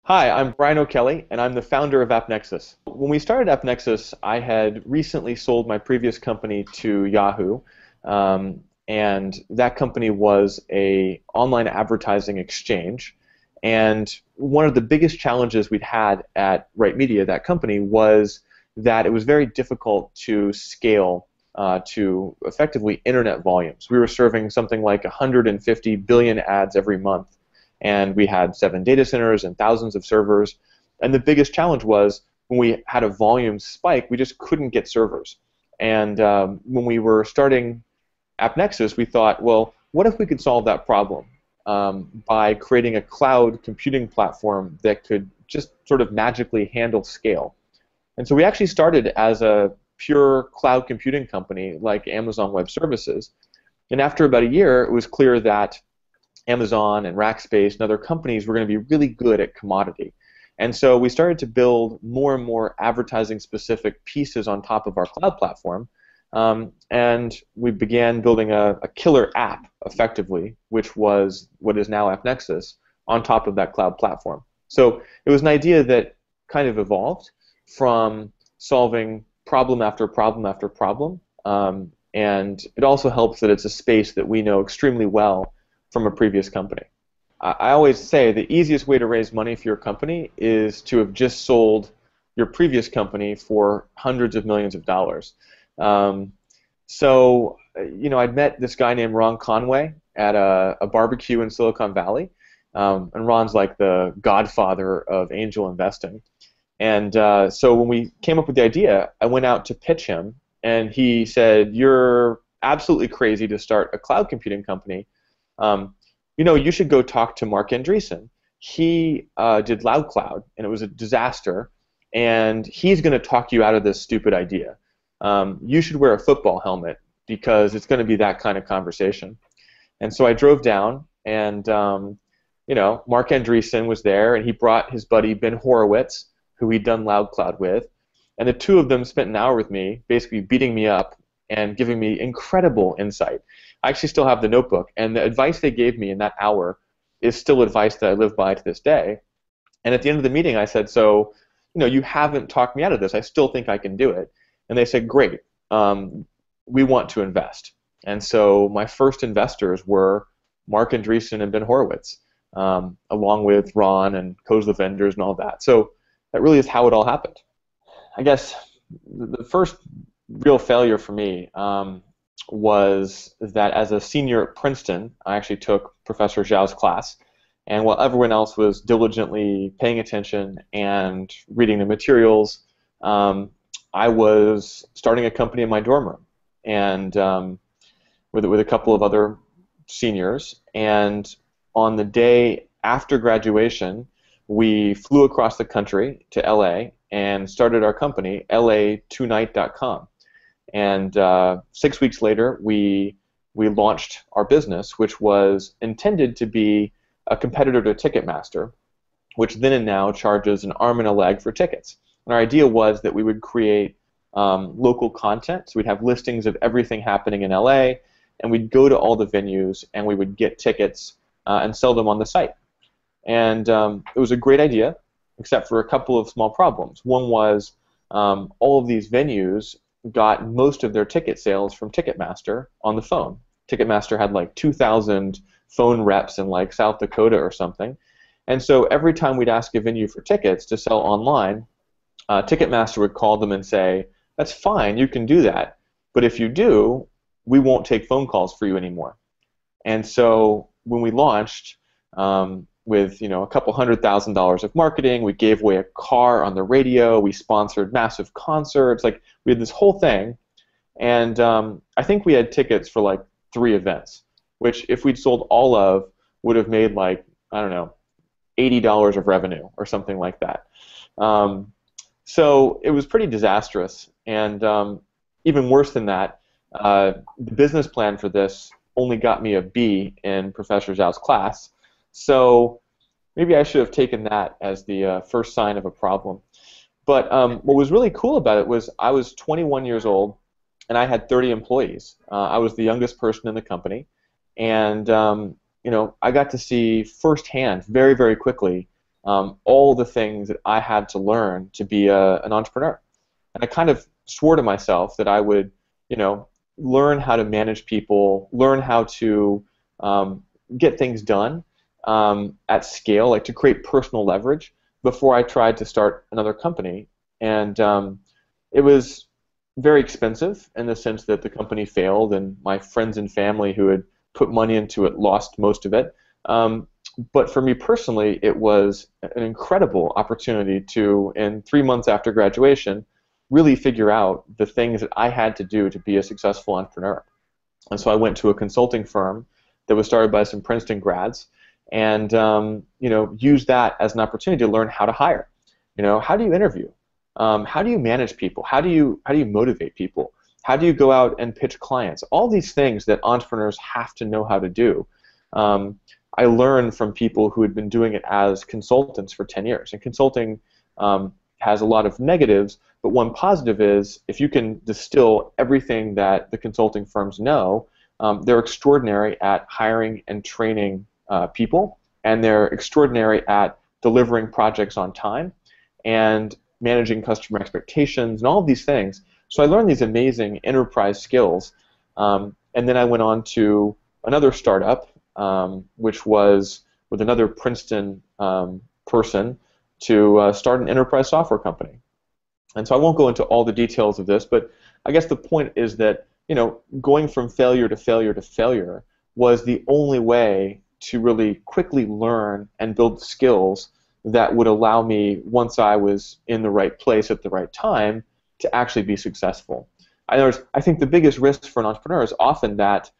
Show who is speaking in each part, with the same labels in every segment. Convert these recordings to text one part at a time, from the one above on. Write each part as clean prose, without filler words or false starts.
Speaker 1: Hi, I'm Brian O'Kelly, and I'm the founder of Appnexus. When we started Appnexus, I had recently sold my previous company to Yahoo, and that company was a online advertising exchange. And one of the biggest challenges we'd had at Right Media, that company, was that it was very difficult to scale to effectively internet volumes. We were serving something like 150 billion ads every month, and we had 7 data centers and thousands of servers. And the biggest challenge was when we had a volume spike, we just couldn't get servers. And when we were starting Appnexus, we thought, well, what if we could solve that problem by creating a cloud computing platform that could just sort of magically handle scale? And so we actually started as a pure cloud computing company like Amazon Web Services. And after about a year, it was clear that Amazon and Rackspace and other companies were going to be really good at commodity. And so we started to build more and more advertising-specific pieces on top of our cloud platform, and we began building a killer app, effectively, which was what is now Appnexus, on top of that cloud platform. So it was an idea that kind of evolved from solving problem after problem after problem, and it also helps that it's a space that we know extremely well from a previous company. I always say the easiest way to raise money for your company is to have just sold your previous company for hundreds of millions of dollars. I'd met this guy named Ron Conway at a barbecue in Silicon Valley, and Ron's like the godfather of angel investing. And so when we came up with the idea, I went out to pitch him, and he said, "You're absolutely crazy to start a cloud computing company. You should go talk to Mark Andreessen. He did LoudCloud, and it was a disaster, and he's going to talk you out of this stupid idea. You should wear a football helmet because it's going to be that kind of conversation." And so I drove down, and Mark Andreessen was there, and he brought his buddy Ben Horowitz, who he'd done LoudCloud with, and the two of them spent an hour with me, basically beating me up and giving me incredible insight. I actually still have the notebook, and the advice they gave me in that hour is still advice that I live by to this day. And at the end of the meeting, I said, "So, you haven't talked me out of this. I still think I can do it." And they said, "Great. We want to invest." And so my first investors were Mark Andreessen and Ben Horowitz, along with Ron and Kozla Vendors and all that. So that really is how it all happened. I guess the first real failure for me was that as a senior at Princeton, I actually took Professor Zhao's class, and while everyone else was diligently paying attention and reading the materials, I was starting a company in my dorm room, and with a couple of other seniors. And on the day after graduation, we flew across the country to LA and started our company, la2night.com. And 6 weeks later, we launched our business, which was intended to be a competitor to Ticketmaster, which then and now charges an arm and a leg for tickets. And our idea was that we would create local content, so we'd have listings of everything happening in LA, and we'd go to all the venues, and we would get tickets and sell them on the site. And it was a great idea, except for a couple of small problems. One was all of these venues got most of their ticket sales from Ticketmaster on the phone. Ticketmaster had like 2,000 phone reps in like South Dakota or something. And so every time we'd ask a venue for tickets to sell online, Ticketmaster would call them and say, "That's fine, you can do that, but if you do, we won't take phone calls for you anymore." And so when we launched, with a couple $100,000 of marketing, we gave away a car on the radio, we sponsored massive concerts, like we had this whole thing, and I think we had tickets for like 3 events, which if we'd sold all of would have made like, I don't know, $80 of revenue or something like that. So it was pretty disastrous, and even worse than that, the business plan for this only got me a B in Professor Zhao's class. So maybe I should have taken that as the first sign of a problem. But what was really cool about it was I was 21 years old, and I had 30 employees. I was the youngest person in the company, and I got to see firsthand, very, very quickly, all the things that I had to learn to be an entrepreneur. And I kind of swore to myself that I would, learn how to manage people, learn how to get things done at scale, like to create personal leverage before I tried to start another company. And it was very expensive in the sense that the company failed, and my friends and family who had put money into it lost most of it. But for me personally, it was an incredible opportunity to, in 3 months after graduation, really figure out the things that I had to do to be a successful entrepreneur. And so I went to a consulting firm that was started by some Princeton grads, and used that as an opportunity to learn how to hire. How do you interview? How do you manage people? How do you motivate people? How do you go out and pitch clients? All these things that entrepreneurs have to know how to do. I learned from people who had been doing it as consultants for 10 years. And consulting has a lot of negatives, but one positive is if you can distill everything that the consulting firms know, they're extraordinary at hiring and training people, and they're extraordinary at delivering projects on time and managing customer expectations and all of these things. So I learned these amazing enterprise skills, and then I went on to another startup, which was with another Princeton person to start an enterprise software company. And so I won't go into all the details of this, but I guess the point is that going from failure to failure to failure was the only way to really quickly learn and build skills that would allow me, once I was in the right place at the right time, to actually be successful. I think the biggest risk for an entrepreneur is often that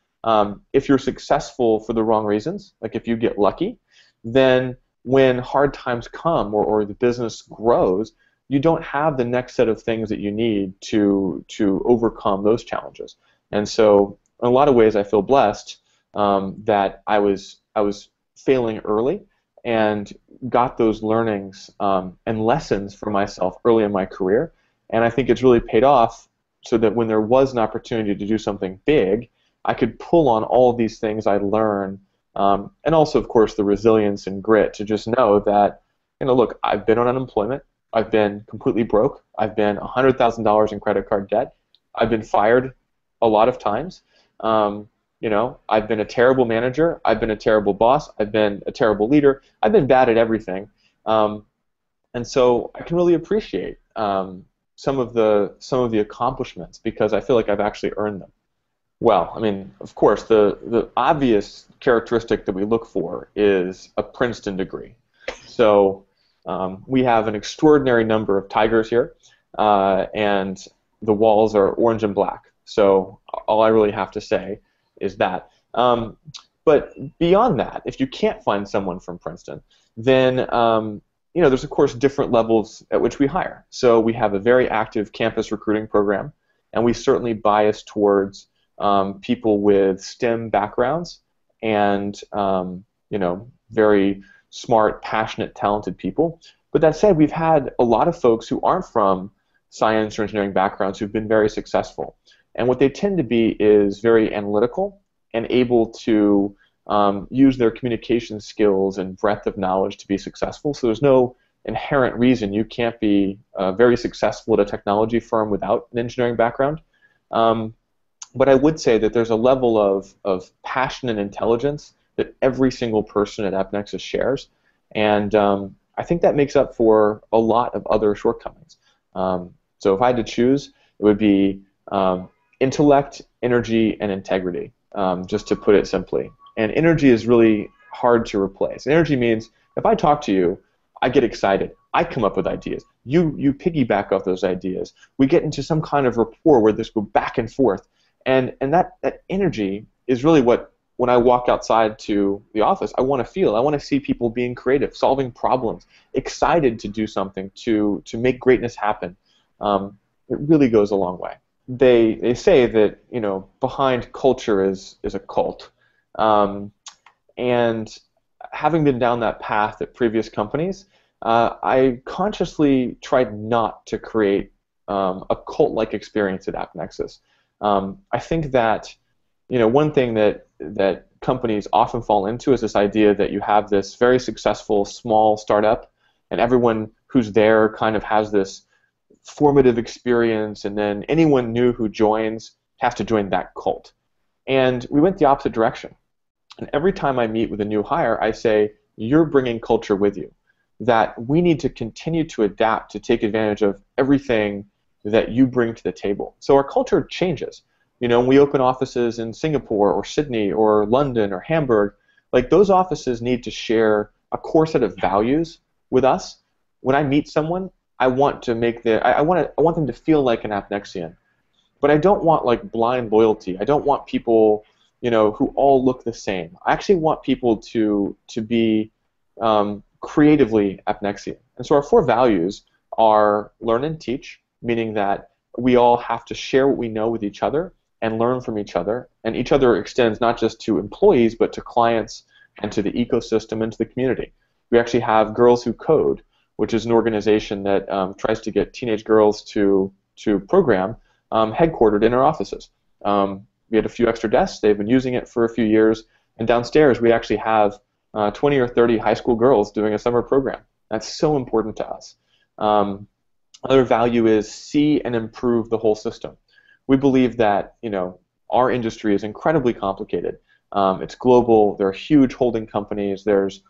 Speaker 1: if you're successful for the wrong reasons, like if you get lucky, then when hard times come or the business grows, you don't have the next set of things that you need to overcome those challenges. And so in a lot of ways I feel blessed that I was failing early and got those learnings and lessons for myself early in my career. And I think it's really paid off so that when there was an opportunity to do something big, I could pull on all of these things I'd learned, and also, of course, the resilience and grit to just know that, look, I've been on unemployment, I've been completely broke, I've been $100,000 in credit card debt, I've been fired a lot of times, I've been a terrible manager, I've been a terrible boss, I've been a terrible leader, I've been bad at everything, and so I can really appreciate some of the accomplishments because I feel like I've actually earned them. Well, I mean, of course, the obvious characteristic that we look for is a Princeton degree. So we have an extraordinary number of tigers here, and the walls are orange and black. So all I really have to say is that. But beyond that, if you can't find someone from Princeton, then there's of course different levels at which we hire. So we have a very active campus recruiting program, and we certainly bias towards people with STEM backgrounds and very smart, passionate, talented people. But that said, we've had a lot of folks who aren't from science or engineering backgrounds who've been very successful. And what they tend to be is very analytical and able to use their communication skills and breadth of knowledge to be successful. So there's no inherent reason you can't be very successful at a technology firm without an engineering background. But I would say that there's a level of passion and intelligence that every single person at Appnexus shares, and I think that makes up for a lot of other shortcomings. So if I had to choose, it would be intellect, energy, and integrity, just to put it simply. And energy is really hard to replace. Energy means if I talk to you, I get excited. I come up with ideas. You piggyback off those ideas. We get into some kind of rapport where this go back and forth. And that energy is really what, when I walk outside to the office, I want to feel. I want to see people being creative, solving problems, excited to do something, to make greatness happen. It really goes a long way. They say that behind culture is a cult, and having been down that path at previous companies, I consciously tried not to create a cult-like experience at Appnexus. I think that one thing that companies often fall into is this idea that you have this very successful small startup and everyone who's there kind of has this formative experience, and then anyone new who joins has to join that cult. And we went the opposite direction. And every time I meet with a new hire, I say, you're bringing culture with you, that we need to continue to adapt to take advantage of everything that you bring to the table. So our culture changes. You know, when we open offices in Singapore or Sydney or London or Hamburg, like those offices need to share a core set of values with us. When I meet someone, I want to make I want them to feel like an Appnexian. But I don't want like blind loyalty. I don't want people, you know, who all look the same. I actually want people to be creatively Appnexian. And so our 4 values are learn and teach, meaning that we all have to share what we know with each other and learn from each other. And each other extends not just to employees, but to clients and to the ecosystem and to the community. We actually have Girls Who Code, which is an organization that tries to get teenage girls to program, headquartered in our offices. We had a few extra desks. They've been using it for a few years. And downstairs, we actually have 20 or 30 high school girls doing a summer program. That's so important to us. Another value is see and improve the whole system. We believe that, you know, our industry is incredibly complicated. It's global. There are huge holding companies. There's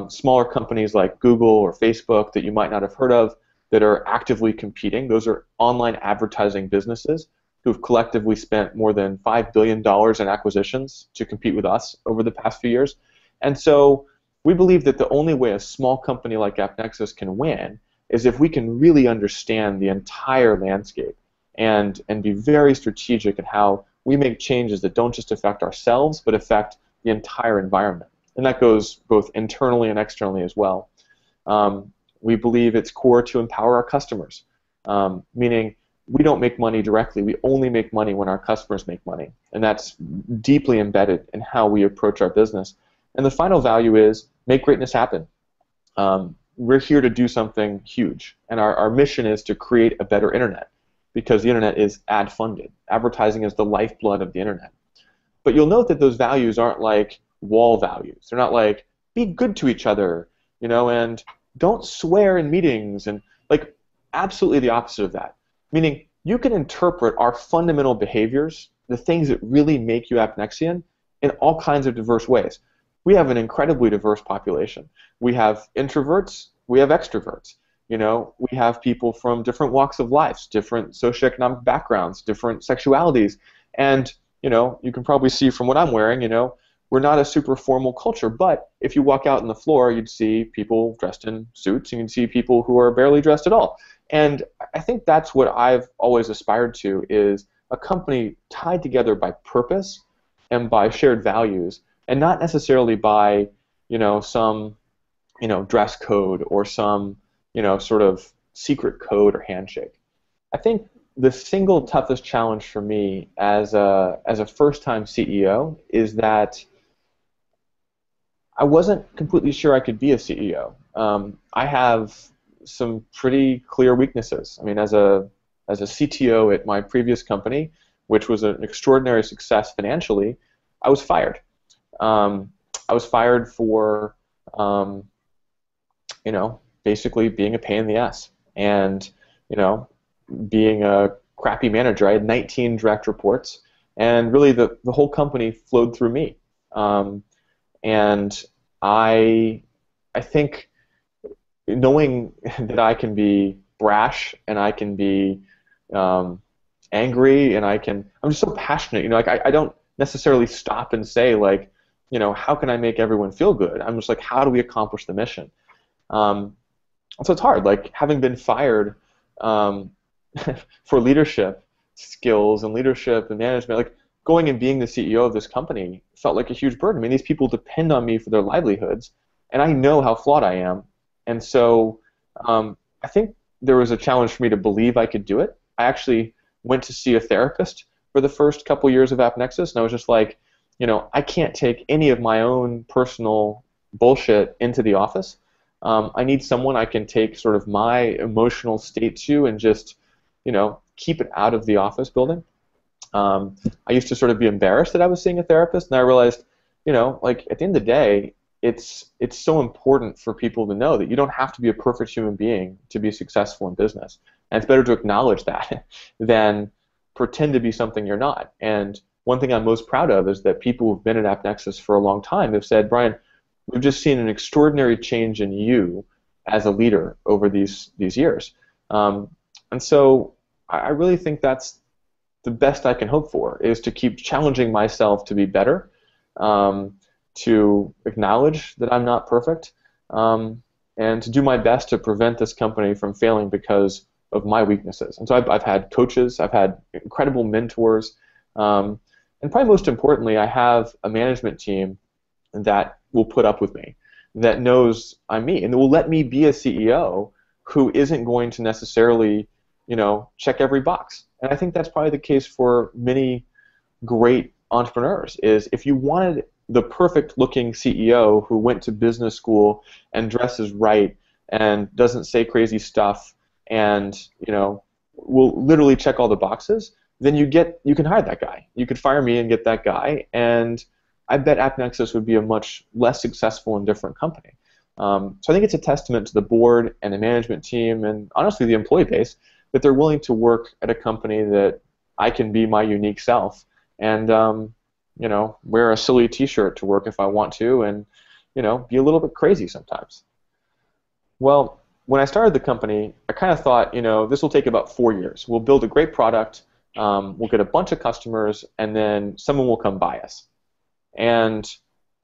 Speaker 1: smaller companies like Google or Facebook that you might not have heard of that are actively competing. Those are online advertising businesses who've collectively spent more than $5 billion in acquisitions to compete with us over the past few years. And so we believe that the only way a small company like Appnexus can win is if we can really understand the entire landscape and be very strategic in how we make changes that don't just affect ourselves but affect the entire environment. And that goes both internally and externally as well. We believe it's core to empower our customers, meaning we don't make money directly. We only make money when our customers make money. And that's deeply embedded in how we approach our business. And the final value is make greatness happen. We're here to do something huge. And our mission is to create a better internet because the internet is ad-funded. Advertising is the lifeblood of the internet. But you'll note that those values aren't like wall values. They're not like be good to each other, you know, and don't swear in meetings, and like absolutely the opposite of that. Meaning you can interpret our fundamental behaviors, the things that really make you Appnexian, in all kinds of diverse ways. We have an incredibly diverse population. We have introverts, we have extroverts. You know, we have people from different walks of life, different socioeconomic backgrounds, different sexualities, and you know, you can probably see from what I'm wearing, you know, we're not a super formal culture, but if you walk out on the floor, you'd see people dressed in suits, and you'd see people who are barely dressed at all. And I think that's what I've always aspired to, is a company tied together by purpose and by shared values, and not necessarily by, you know, some, you know, dress code or some, you know, sort of secret code or handshake. I think the single toughest challenge for me as a first-time CEO is that I wasn't completely sure I could be a CEO. I have some pretty clear weaknesses. I mean, as a CTO at my previous company, which was an extraordinary success financially, I was fired. I was fired for, you know, basically being a pain in the ass and, you know, being a crappy manager. I had 19 direct reports, and really the whole company flowed through me. And I think knowing that I can be brash and I can be angry and I'm just so passionate. You know, like I don't necessarily stop and say like, you know, how can I make everyone feel good? I'm just like, how do we accomplish the mission? So it's hard. Like having been fired for leadership skills and leadership and management, like going and being the CEO of this company felt like a huge burden. I mean, these people depend on me for their livelihoods, and I know how flawed I am. And so I think there was a challenge for me to believe I could do it. I actually went to see a therapist for the first couple years of Appnexus, and I was just like, you know, I can't take any of my own personal bullshit into the office. I need someone I can take sort of my emotional state to and just, you know, keep it out of the office building. I used to sort of be embarrassed that I was seeing a therapist, and I realized, you know, like at the end of the day, it's so important for people to know that you don't have to be a perfect human being to be successful in business. And it's better to acknowledge that than pretend to be something you're not. And one thing I'm most proud of is that people who've been at Appnexus for a long time have said, Brian, we've just seen an extraordinary change in you as a leader over these years. And so I really think that's the best I can hope for, is to keep challenging myself to be better, to acknowledge that I'm not perfect, and to do my best to prevent this company from failing because of my weaknesses. And so I've had coaches, I've had incredible mentors, and probably most importantly, I have a management team that will put up with me, that knows I'm me, and that will let me be a CEO who isn't going to necessarily, check every box. And I think that's probably the case for many great entrepreneurs, is if you wanted the perfect looking CEO who went to business school and dresses right and doesn't say crazy stuff and, will literally check all the boxes, then you can hire that guy. You could fire me and get that guy, and I bet Appnexus would be a much less successful and different company. So I think it's a testament to the board and the management team and honestly the employee base that they're willing to work at a company that I can be my unique self and wear a silly T-shirt to work if I want to, and be a little bit crazy sometimes. Well, when I started the company, I kind of thought, this will take about 4 years. We'll build a great product, we'll get a bunch of customers, and then someone will come buy us. And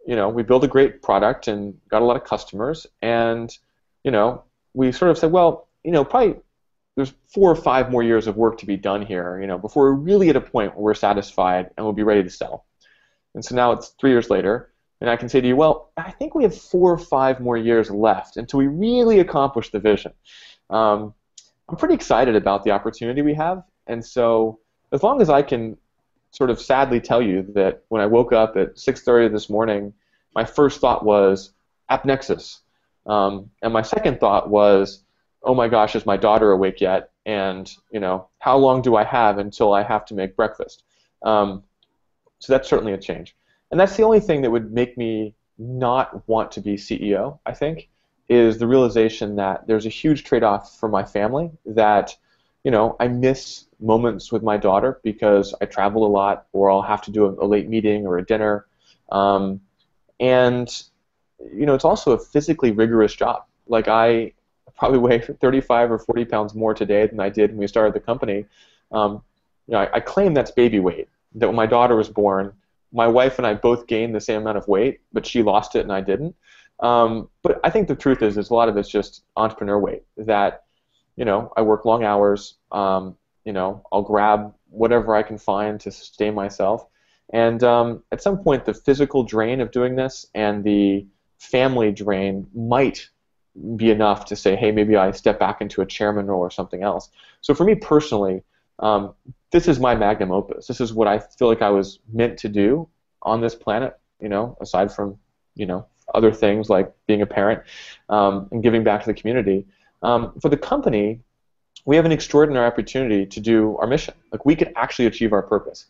Speaker 1: we built a great product and got a lot of customers, and we sort of said, well, probably there's 4 or 5 more years of work to be done here, before we're really at a point where we're satisfied and we'll be ready to sell. And so now it's 3 years later, and I can say to you, well, I think we have 4 or 5 more years left until we really accomplish the vision. I'm pretty excited about the opportunity we have, and so as long as I can sort of sadly tell you that when I woke up at 6:30 this morning, my first thought was Appnexus, and my second thought was, oh my gosh, is my daughter awake yet? And how long do I have until I have to make breakfast? So that's certainly a change. And that's the only thing that would make me not want to be CEO, I think, is the realization that there's a huge trade-off for my family, that I miss moments with my daughter because I travel a lot, or I'll have to do a late meeting or a dinner. And it's also a physically rigorous job. Like, I probably weigh 35 or 40 pounds more today than I did when we started the company. I claim that's baby weight, that when my daughter was born, my wife and I both gained the same amount of weight, but she lost it and I didn't. But I think the truth is a lot of it's just entrepreneur weight, that I work long hours, I'll grab whatever I can find to sustain myself. And at some point, the physical drain of doing this and the family drain might be enough to say, hey, maybe I step back into a chairman role or something else. So for me personally, this is my magnum opus. This is what I feel like I was meant to do on this planet, aside from, other things like being a parent and giving back to the community. For the company, we have an extraordinary opportunity to do our mission. Like, we could actually achieve our purpose.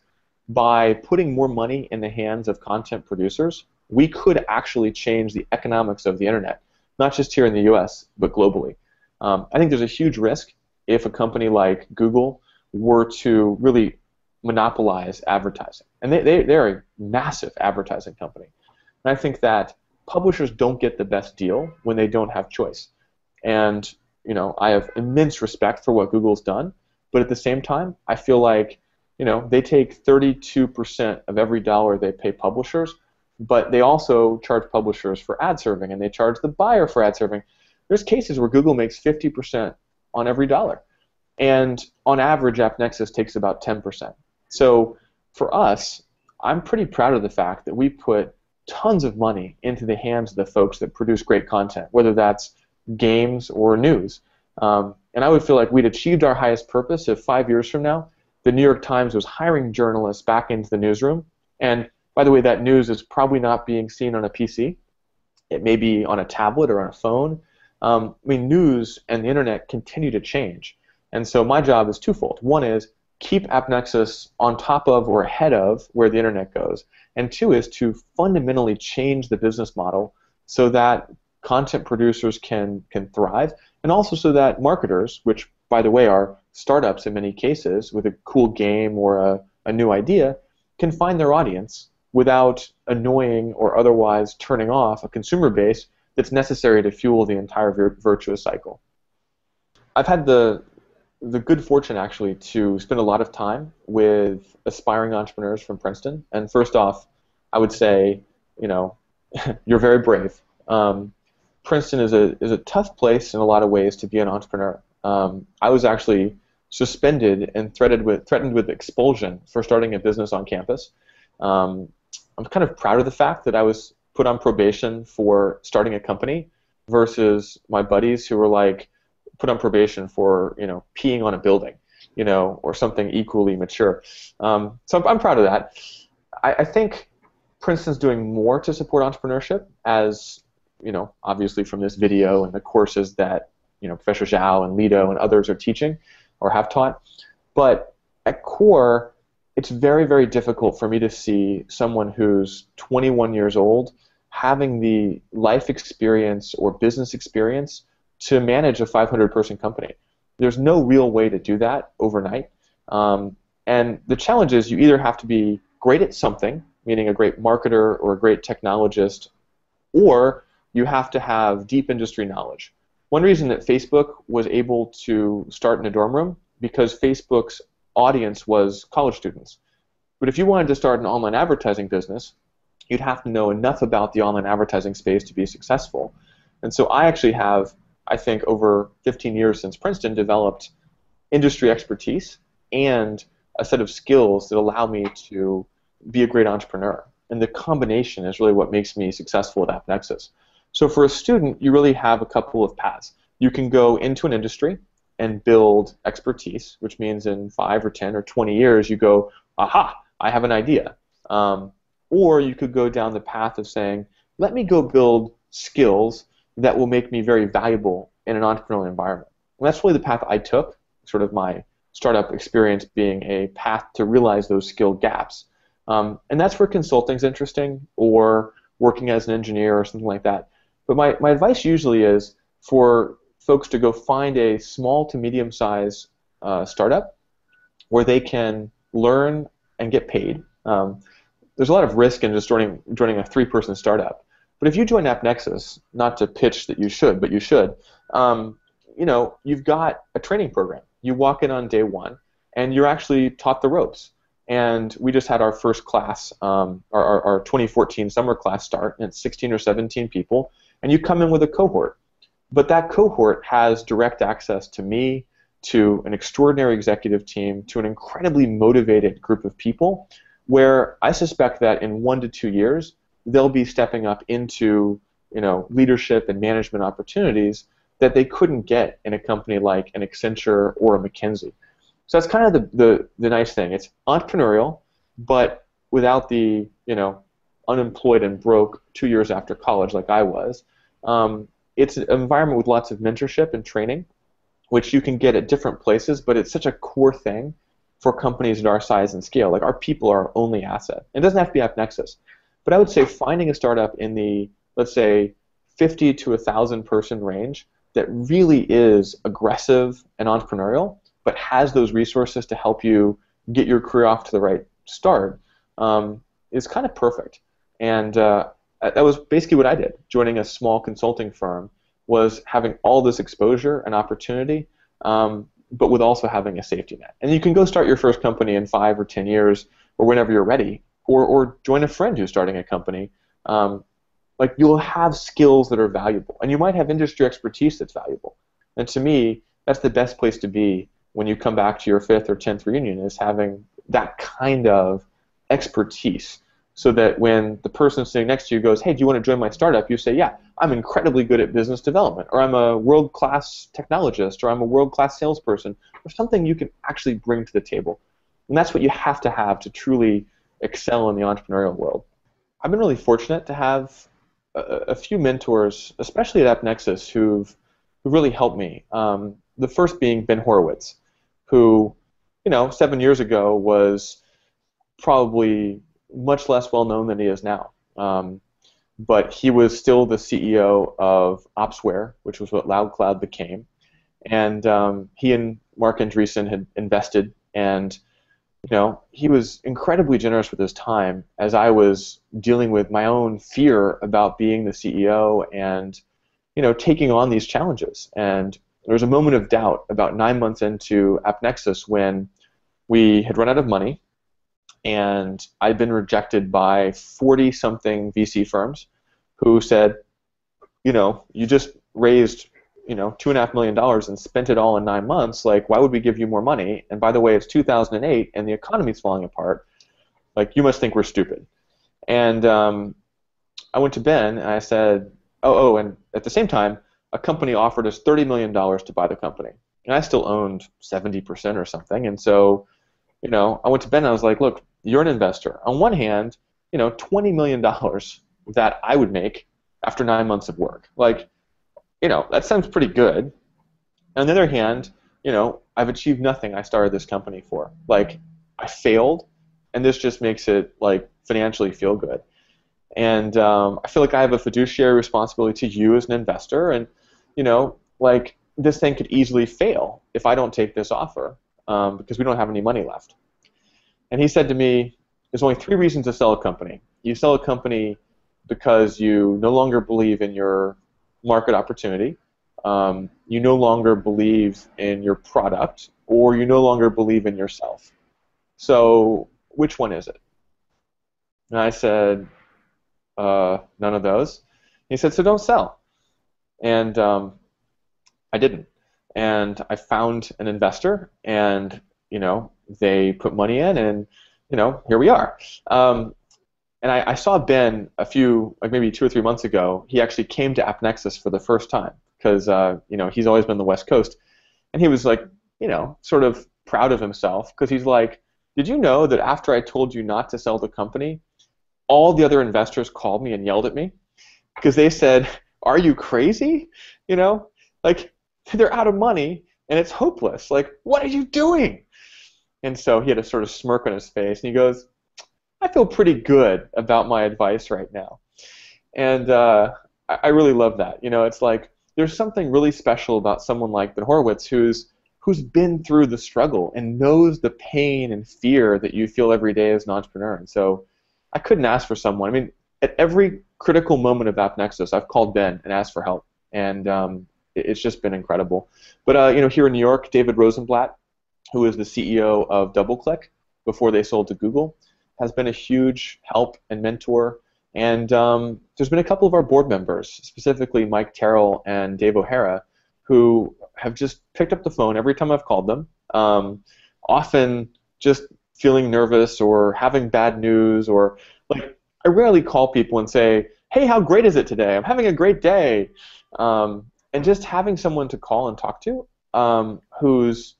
Speaker 1: By putting more money in the hands of content producers, we could actually change the economics of the internet, not just here in the US, but globally. I think there's a huge risk if a company like Google were to really monopolize advertising. And they're a massive advertising company. And I think that publishers don't get the best deal when they don't have choice. And I have immense respect for what Google's done, but at the same time, I feel like they take 32% of every dollar they pay publishers, but they also charge publishers for ad serving, and they charge the buyer for ad serving. There's cases where Google makes 50% on every dollar, and on average, Appnexus takes about 10%. So for us, I'm pretty proud of the fact that we put tons of money into the hands of the folks that produce great content, whether that's games or news. And I would feel like we'd achieved our highest purpose if 5 years from now, the New York Times was hiring journalists back into the newsroom. And by the way, that news is probably not being seen on a PC. It may be on a tablet or on a phone. News and the internet continue to change. And so my job is twofold. One is keep Appnexus on top of or ahead of where the internet goes. And two is to fundamentally change the business model so that content producers can thrive, and also so that marketers, which by the way are startups in many cases with a cool game or a new idea, can find their audience without annoying or otherwise turning off a consumer base that's necessary to fuel the entire virtuous cycle. I've had the good fortune actually to spend a lot of time with aspiring entrepreneurs from Princeton. And first off, I would say, you know, you're very brave. Princeton is a tough place in a lot of ways to be an entrepreneur. I was actually suspended and threatened with expulsion for starting a business on campus. I'm kind of proud of the fact that I was put on probation for starting a company versus my buddies who were like put on probation for, you know, peeing on a building, you know, or something equally mature. So I'm proud of that. I think Princeton's doing more to support entrepreneurship, as you know, obviously from this video and the courses that, you know, Professor Zhao and Lido and others are teaching or have taught. But at core, it's very, very difficult for me to see someone who's 21 years old having the life experience or business experience to manage a 500-person company. There's no real way to do that overnight. And the challenge is you either have to be great at something, meaning a great marketer or a great technologist, or you have to have deep industry knowledge. One reason that Facebook was able to start in a dorm room, because Facebook's audience was college students. But if you wanted to start an online advertising business, you'd have to know enough about the online advertising space to be successful. And so I actually have, I think, over 15 years since Princeton, developed industry expertise and a set of skills that allow me to be a great entrepreneur. And the combination is really what makes me successful at Appnexus. So for a student, you really have a couple of paths. You can go into an industry and build expertise, which means in 5 or 10 or 20 years you go, aha, I have an idea. Or you could go down the path of saying, let me go build skills that will make me very valuable in an entrepreneurial environment. And that's really the path I took, sort of my startup experience being a path to realize those skill gaps. And that's where consulting is interesting, or working as an engineer or something like that. But my advice usually is for folks to go find a small to medium-sized startup where they can learn and get paid. There's a lot of risk in just joining a 3-person startup. But if you join Appnexus, not to pitch that you should, but you should, you know, you've got a training program. You walk in on day 1, and you're actually taught the ropes. And we just had our first class, our 2014 summer class start, and it's 16 or 17 people, and you come in with a cohort. But that cohort has direct access to me, to an extraordinary executive team, to an incredibly motivated group of people, where I suspect that in 1 to 2 years, they'll be stepping up into, you know, leadership and management opportunities that they couldn't get in a company like an Accenture or a McKinsey. So that's kind of the nice thing. It's entrepreneurial, but without the, you know, unemployed and broke 2 years after college like I was. It's an environment with lots of mentorship and training, which you can get at different places, but it's such a core thing for companies at our size and scale. Like, our people are our only asset. It doesn't have to be Appnexus. But I would say finding a startup in the, let's say, 50 to 1,000 person range that really is aggressive and entrepreneurial, but has those resources to help you get your career off to the right start, is kind of perfect. And that was basically what I did. Joining a small consulting firm was having all this exposure and opportunity, but with also having a safety net. And you can go start your first company in 5 or 10 years, or whenever you're ready, or join a friend who's starting a company. Like, you'll have skills that are valuable, and you might have industry expertise that's valuable. And to me, that's the best place to be when you come back to your 5th or 10th reunion, is having that kind of expertise, so that when the person sitting next to you goes, hey, do you want to join my startup? You say, yeah, I'm incredibly good at business development, or I'm a world-class technologist, or I'm a world-class salesperson, or something you can actually bring to the table. And that's what you have to truly excel in the entrepreneurial world. I've been really fortunate to have a few mentors, especially at Appnexus, who've really helped me. The first being Ben Horowitz, who, you know, 7 years ago was probably much less well known than he is now. but he was still the CEO of Opsware, which was what LoudCloud became. And he and Mark Andreessen had invested, and he was incredibly generous with his time as I was dealing with my own fear about being the CEO and taking on these challenges. And there was a moment of doubt about 9 months into Appnexus when we had run out of money, and I'd been rejected by 40-something VC firms who said, you just raised $2.5 million and spent it all in 9 months. Like, why would we give you more money? And by the way, it's 2008 and the economy's falling apart. Like, you must think we're stupid. And I went to Ben and I said, and at the same time, a company offered us $30 million to buy the company. And I still owned 70% or something. And so, I went to Ben and I was like, look, you're an investor. On one hand, $20 million that I would make after 9 months of work. Like, that sounds pretty good. On the other hand, I've achieved nothing I started this company for. Like, I failed, and this just makes it, like, financially feel good. And I feel like I have a fiduciary responsibility to you as an investor, and, like, this thing could easily fail if I don't take this offer because we don't have any money left. And he said to me, there's only 3 reasons to sell a company. You sell a company because you no longer believe in your market opportunity, you no longer believe in your product, or you no longer believe in yourself. So which one is it? And I said, none of those. He said, so don't sell. And I didn't. And I found an investor, and they put money in, and here we are. And I saw Ben maybe 2 or 3 months ago. He actually came to Appnexus for the first time because, he's always been on the West Coast. And he was like, sort of proud of himself because he's like, did you know that after I told you not to sell the company, all the other investors called me and yelled at me because they said, are you crazy? Like, they're out of money and it's hopeless. Like, what are you doing? And so he had a sort of smirk on his face, and he goes, I feel pretty good about my advice right now. And I really love that. It's like there's something really special about someone like Ben Horowitz who's been through the struggle and knows the pain and fear that you feel every day as an entrepreneur. And so I couldn't ask for someone. I mean, at every critical moment of Appnexus, I've called Ben and asked for help. And it's just been incredible. But here in New York, David Rosenblatt, who is the CEO of DoubleClick before they sold to Google, has been a huge help and mentor. And there's been a couple of our board members, specifically Mike Terrell and Dave O'Hara, who have just picked up the phone every time I've called them, often just feeling nervous or having bad news, or like I rarely call people and say, hey, how great is it today? I'm having a great day. And just having someone to call and talk to who's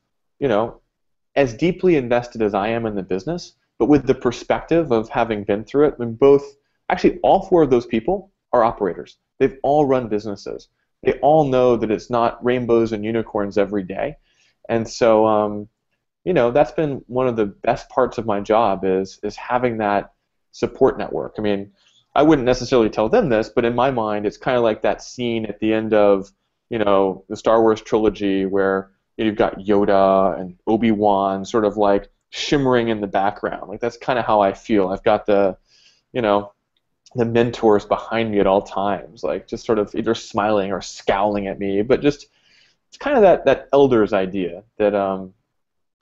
Speaker 1: as deeply invested as I am in the business, but with the perspective of having been through it. And actually all 4 of those people are operators. They've all run businesses. They all know that it's not rainbows and unicorns every day. And so, that's been one of the best parts of my job is having that support network. I mean, I wouldn't necessarily tell them this, but in my mind, it's kind of like that scene at the end of, the Star Wars trilogy where you've got Yoda and Obi-Wan sort of like shimmering in the background. Like, that's kind of how I feel. I've got the mentors behind me at all times, like just sort of either smiling or scowling at me, but just it's kind of that elders idea that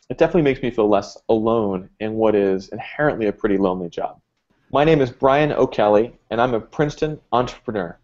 Speaker 1: it definitely makes me feel less alone in what is inherently a pretty lonely job. My name is Brian O'Kelly, and I'm a Princeton entrepreneur.